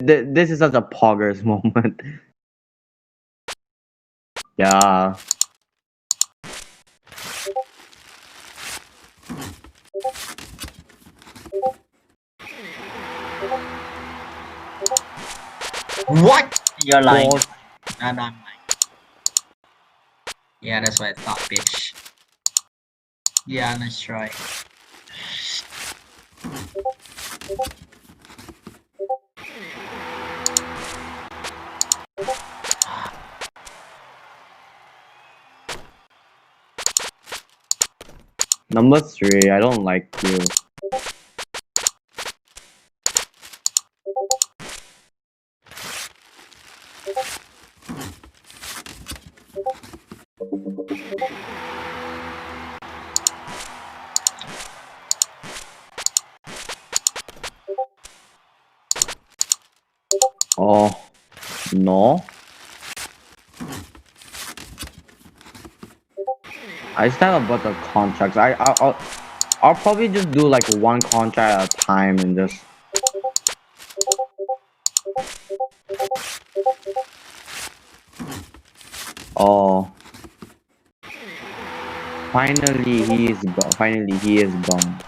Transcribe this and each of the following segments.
this is such a poggers moment. Yeah. What? You're lying. Pause. No, no, I'm lying. Yeah, that's what I thought, bitch. Yeah, nice try. Number 3, I don't like you. Oh, no. I stand about the contracts. I'll probably just do like one contract at a time and just. Oh, finally he is gone. Finally he is gone.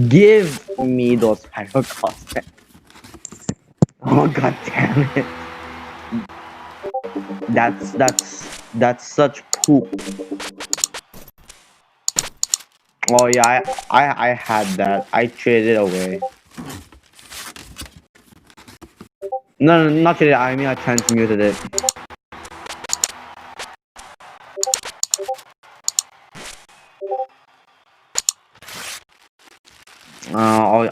Give me those pyro content. Oh god damn it. That's such poop. Oh yeah, I had that. I traded away. No, not traded. I mean I transmuted it.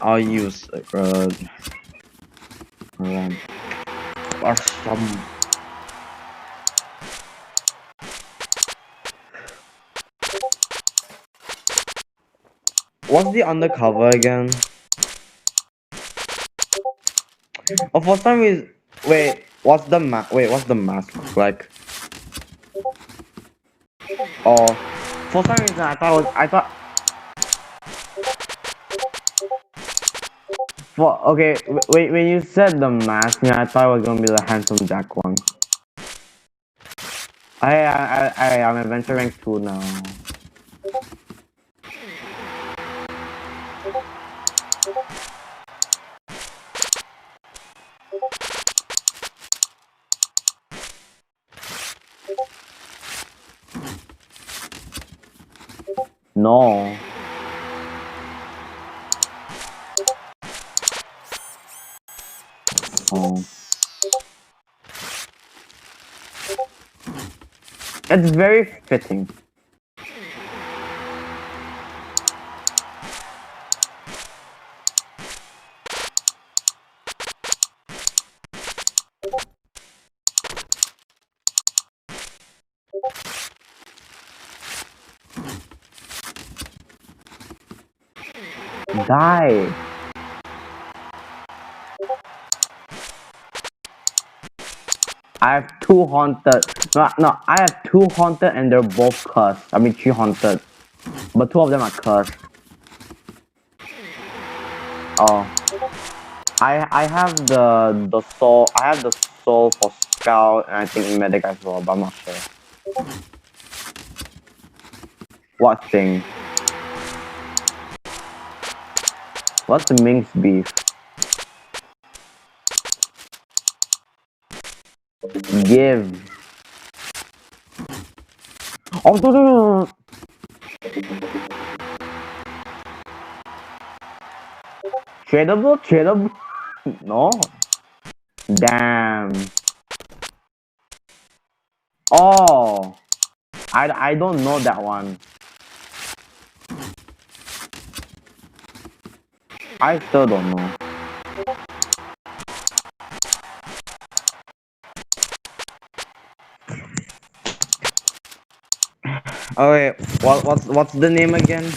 I'll use or some. What's the undercover again? Oh, for some reason, wait, what's the mask look like? Oh, for some reason I thought okay, wait, when you said the mask, yeah, I thought it was gonna be the handsome Jack one. I'm adventure rank 2 now. No. Oh. It's very fitting. Die. I have 2 haunted. No, I have 2 haunted and they're both cursed. I mean 3 haunted. But 2 of them are cursed. Oh. I have the soul. I have the soul for scout and I think medic as well, but I'm not sure. What thing? What's the mince beef? Give. Oh no. Tradable. No. Damn. Oh. I don't know that one. I still don't know. Oh wait, what's the name again?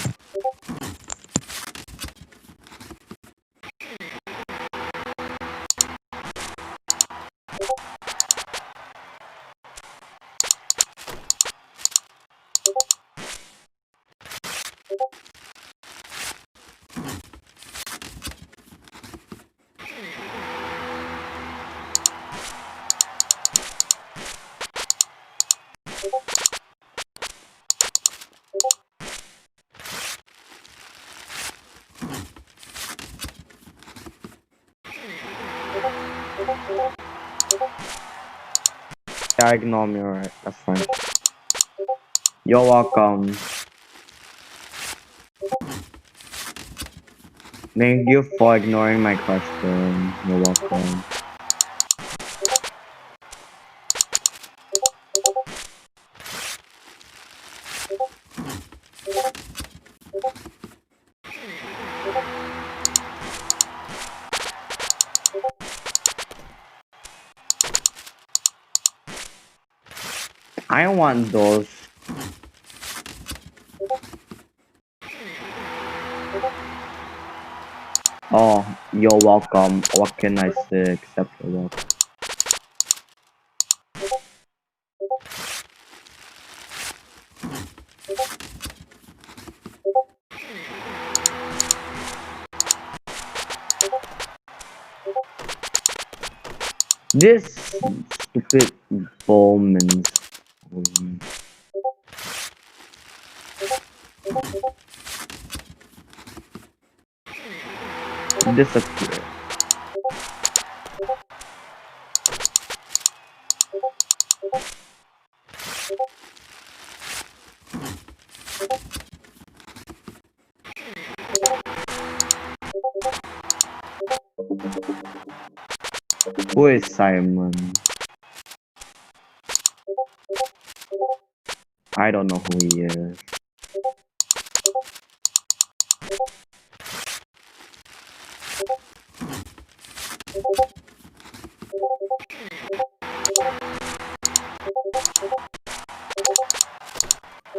Yeah, ignore me, alright. That's fine. You're welcome. Thank you for ignoring my question. You're welcome. I want those. Oh, you're welcome. What can I say except you're welcome? This stupid Bowman's disappear. Who is Simon? I don't know who he is.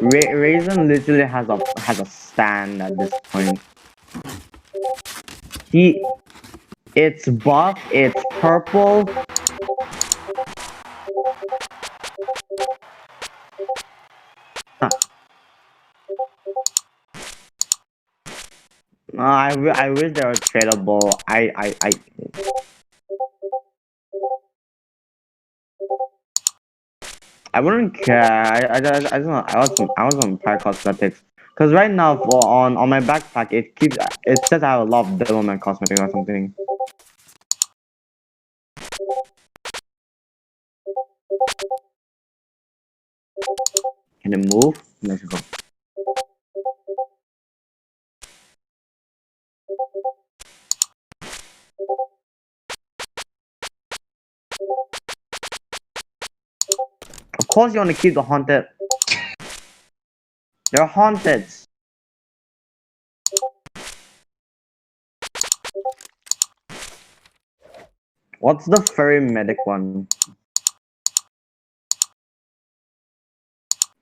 Raisin literally has a stand at this point. It's buff, it's purple. Huh. I wish they were tradable. I wouldn't care. I don't know. I was on Pair Cosmetics. Cause right now on my backpack it says I have a lot of Devilman cosmetic or something. Can it move? Let's go. Of course you want to keep the haunted. They're haunted. What's the furry medic one?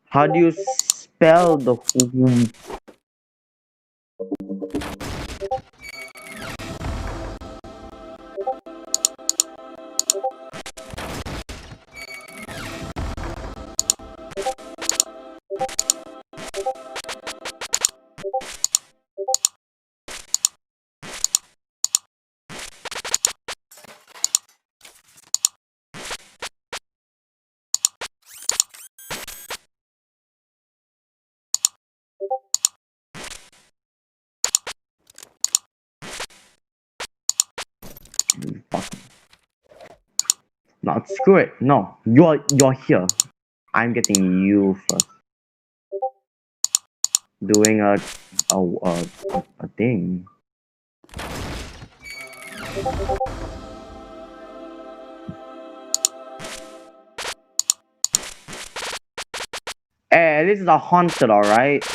How do you spell the No, screw it. No, you're here. I'm getting you first. Doing a thing. Hey, this is a haunted, alright?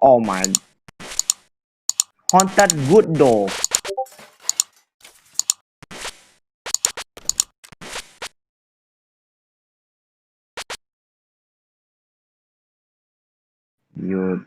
Oh my. Haunted good though. You.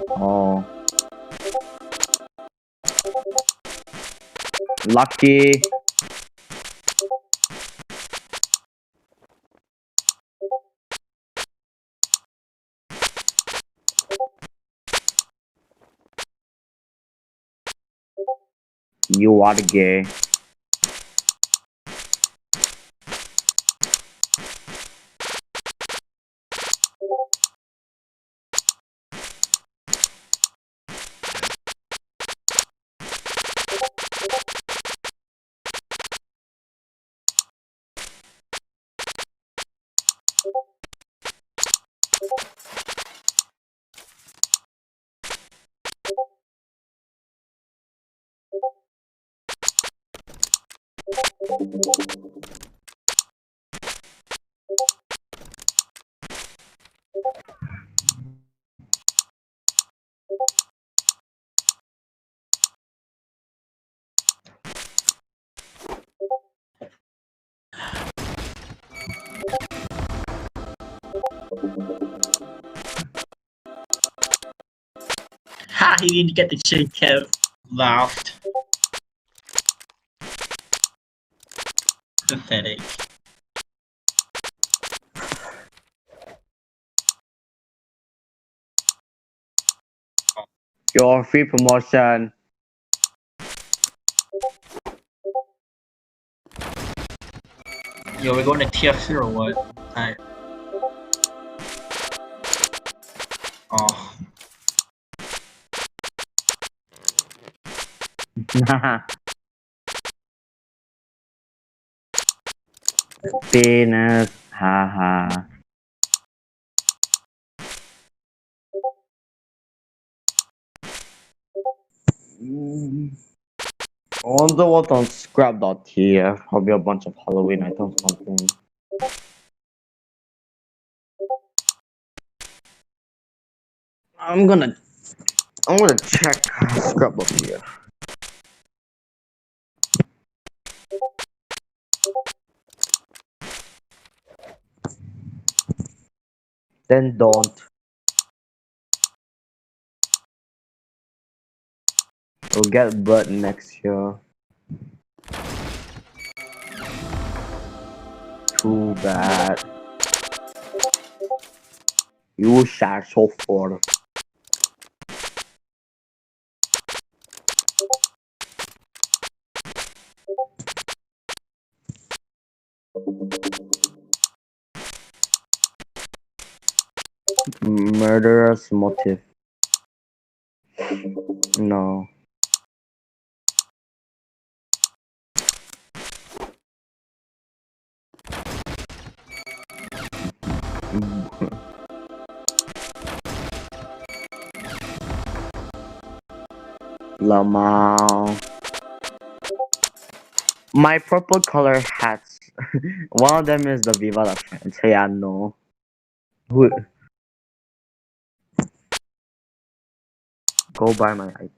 Oh. Lucky. You are gay. Ha! He didn't get the chin, Kev. Laughed. Pathetic. Your free promotion. Yo, we're going to tf2 or what? Alright. Oh. Penis. Haha. I wonder what on scrap.tf. Probably a bunch of Halloween items or something. I'm gonna check scrap.tf. Then don't. We'll get butt next year. Too bad. You shall so for. Murderous motive. No. Lamau. My purple color hats. One of them is the Viva la friend. So yeah, no. Who? Go buy my item.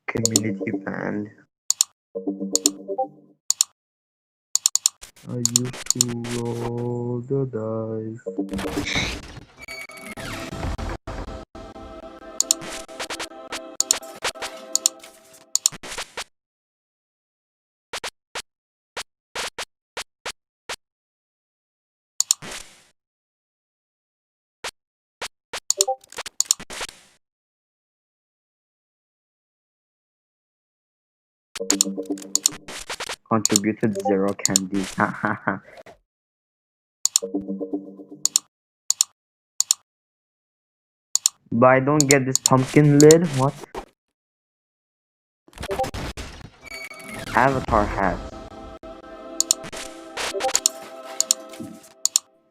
Community band. I used to roll the dice. Contributed 0 candy. But I don't get this pumpkin lid. What? Avatar hat.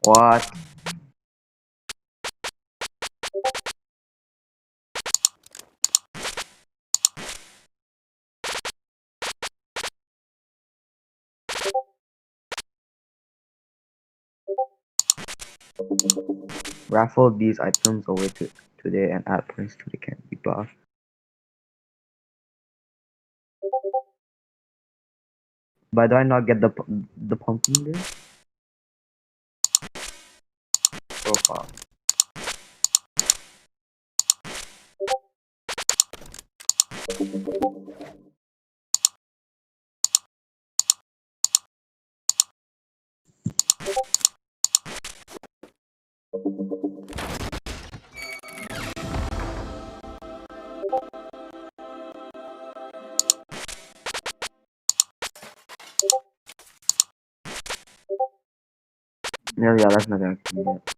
What? Raffle these items away today and add points to the candy bar. But do I not get the pumpkin there? So far. Yeah, that's not actually it.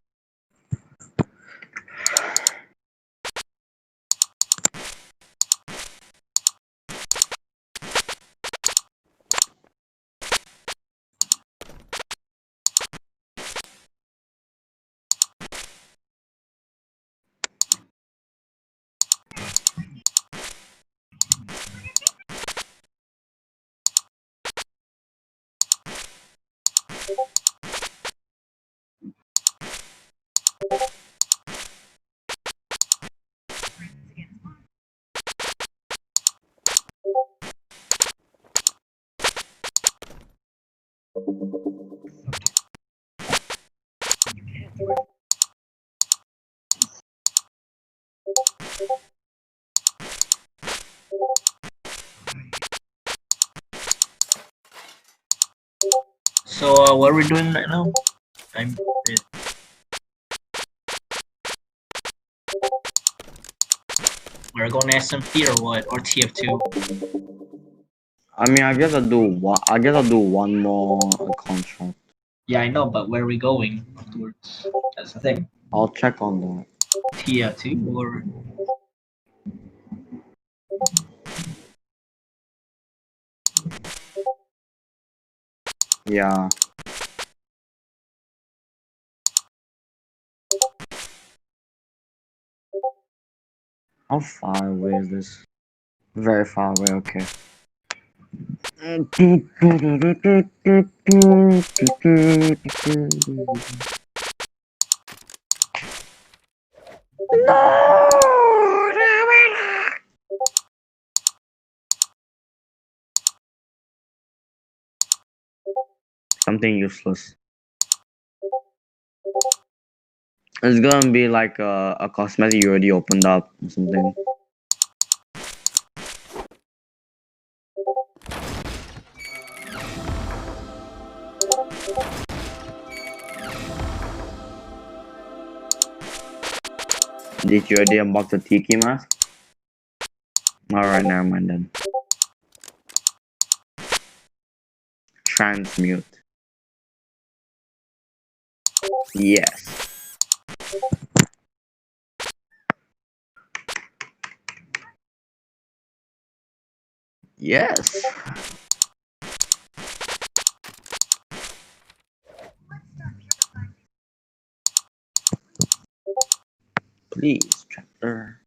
So what are we doing right now? I'm we're going SMT or what? Or TF2? I mean, I guess I'll do one. I guess I'll do one more contract. Yeah, I know, but where are we going afterwards? That's the thing. I'll check on that. TF2 or Yeah. How far away is this? Very far away. Okay. Something useless. It's gonna be like a cosmetic you already opened up or something. Did you already unbox the tiki mask? Alright, never mind then. Transmute. Yes. Yes. Please, chapter.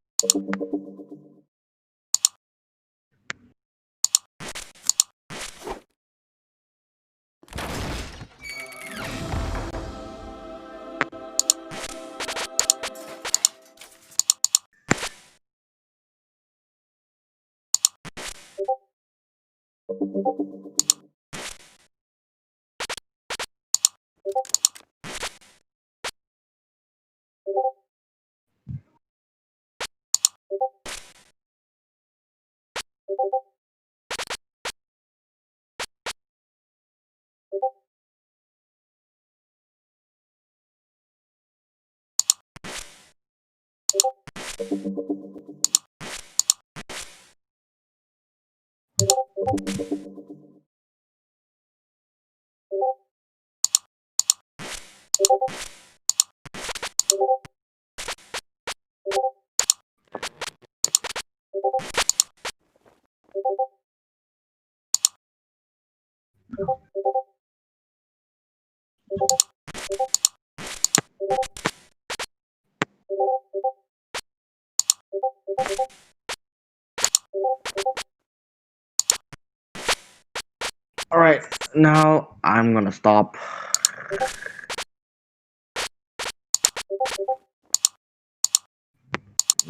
Alright, now I'm gonna stop.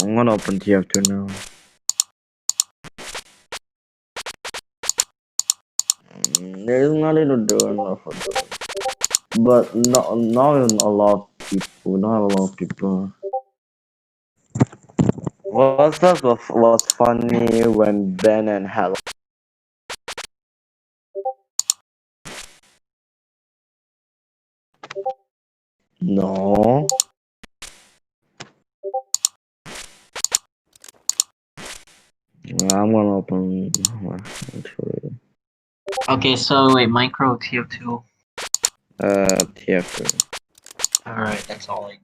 I'm gonna open TF2 now. There's nothing to do enough for them. But not even a lot of people. Not a lot of people. Was funny when Ben and Helen. No. I'm gonna open. Okay, so wait, micro tf2. tf2. Alright, that's all I need.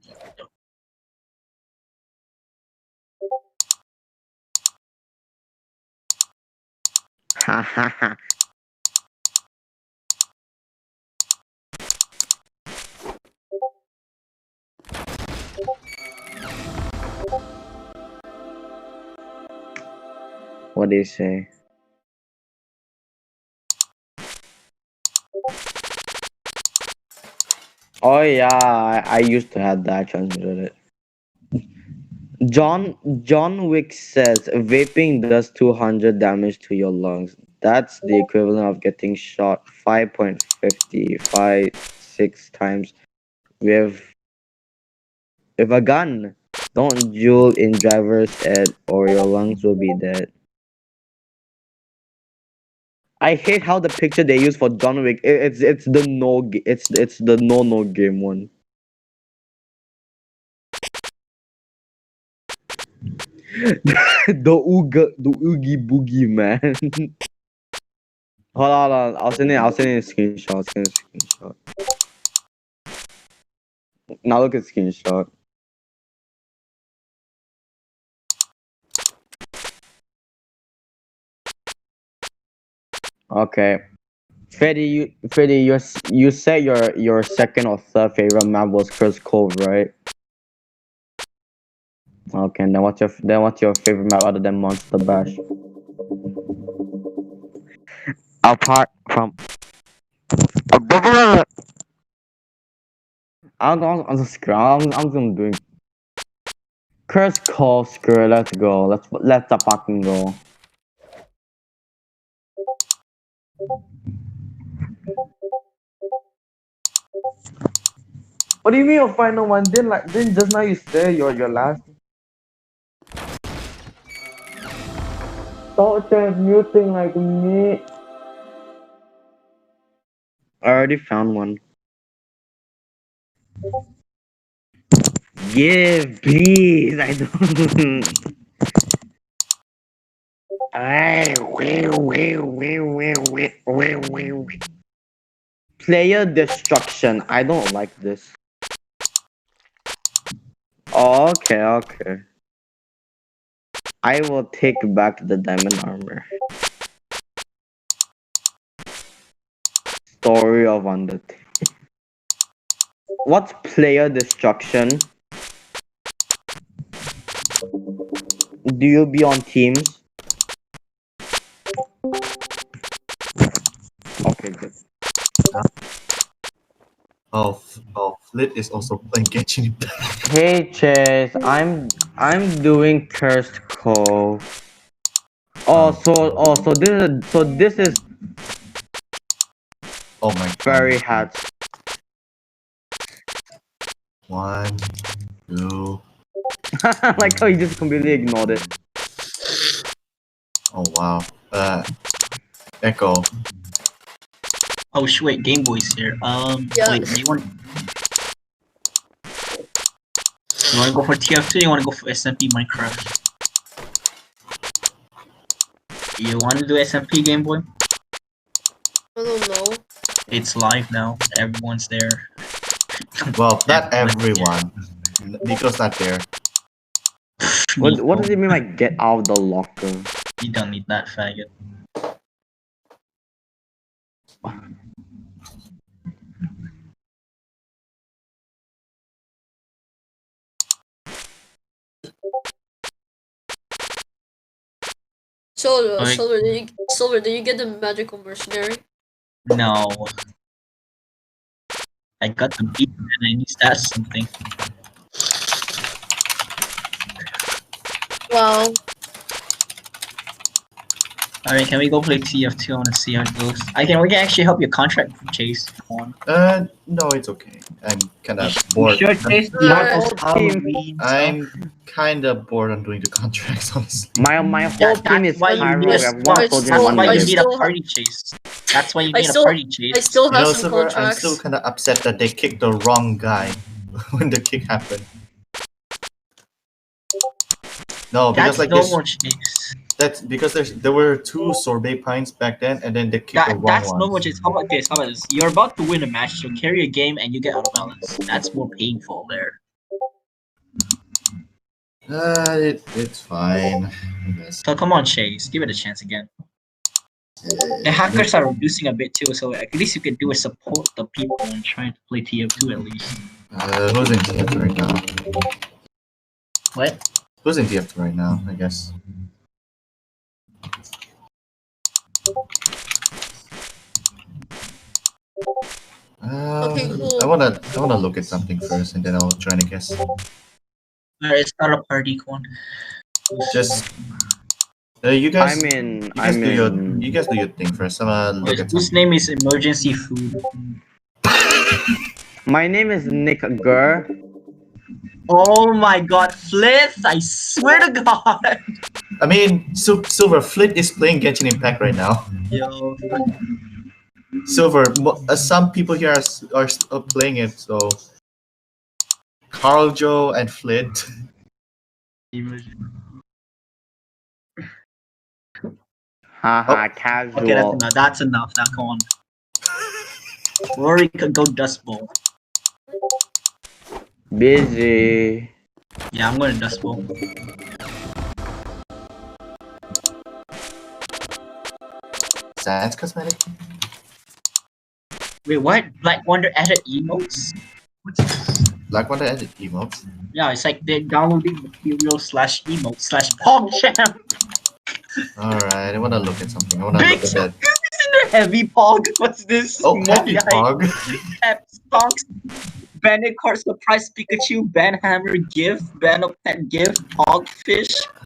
Ha ha ha. What do you say? Oh yeah, I used to have that transmitted it. John Wick says vaping does 200 damage to your lungs. That's the equivalent of getting shot 5.556 times with a gun. Don't jewel in driver's ed or your lungs will be dead. I hate how the picture they use for John Wick. It's the it's the no game one. The oogie boogie man. Hold on. I'll send you a screenshot. I'll send you a screenshot. Now look at screenshot. Okay. Freddy, you said your second or third favorite map was Curse Cove, right? Okay, and then what's your favorite map other than Monster Bash? Apart from I'm gonna do Curse Cove, screw it, let's go. Let's fucking go. What do you mean your final one? Then just now you said your last. Don't transmuting like me. I already found one. Yeah, please. I don't. Player destruction. I don't like this. Oh, okay. I will take back the diamond armor. Story of Undertale. What's player destruction? Do you be on teams? Okay, good. Oh, Flit is also playing Genshin Impact. Hey Chase, I'm doing Cursed Cove. So this is Oh my god. fairy hats. 1, 2. Like how you just completely ignored it. Oh wow. Echo. Oh wait, Game Boy's here. Yeah. Wait, do you want to go for TF2 or you want to go for SMP Minecraft? You want to do SMP Game Boy? I don't know. It's live now. Everyone's there. Well, not everyone. Nico's not there. What does it mean by get out of the locker? You don't need that faggot. Okay. Silver, did you get the magical mercenary? No. I got the beat and I need that something. Wow. Alright, can we go play TF2? I want to see how it goes. We can actually help your contract, Chase. Come on. No, it's okay. I'm kind of You bored. sure, Chase? My Tomorrow's whole team- Halloween. I'm kind of bored on doing the contracts, honestly. My whole team is That's why you pyro. need We a have one I soldier still- and one That's why you medic. need a still- party, Chase. That's why you I need a still- party, Chase. I still You have know, some Silver, I'm contracts. still kind of upset that they kicked the wrong guy when the kick happened. No, because That's like normal, Chase. that's because there were two sorbet pints back then, and then they kicked the wrong That's one. normal, Chase. How about this? How about this? You're about to win a match, so carry a game and you get out of balance. That's more painful there. It's fine. I guess. So come on, Chase. Give it a chance again. The hackers are reducing a bit too, so at least you can do is support the people and try to play TF2 at least. Who's in TF2 right now? What? Who's in TF2 right now? I guess. Okay, cool. I wanna look at something first, and then I'll try to guess. Alright, start a party, come on. Just you guys. I'm in. You guys do your thing first. I'm gonna look at Whose something. name is Emergency Food? My name is Nick Gurr. Oh my god, Flith! I swear to god! I mean, Silver Flit is playing Genshin Impact right now. Yo. Silver, some people here are playing it, so Carl Joe and Flit. Haha, casual. Okay, that's enough. Now come on. Rory could go Dust Bowl. Busy. Yeah, I'm going to Dust Bowl. Sans cosmetic. Wait, what? Black Wonder added emotes? What's this? Black Wonder added emotes. Yeah, it's like they're downloading material slash emote slash PogChamp. Alright, I wanna look at something. I wanna Big look at that. Heavy Pog. What's this? Oh, Happy Mobi Pog. Pep Stonks. Bandit Card Surprise Pikachu, Banhammer GIF, Banopet GIF, Pogfish,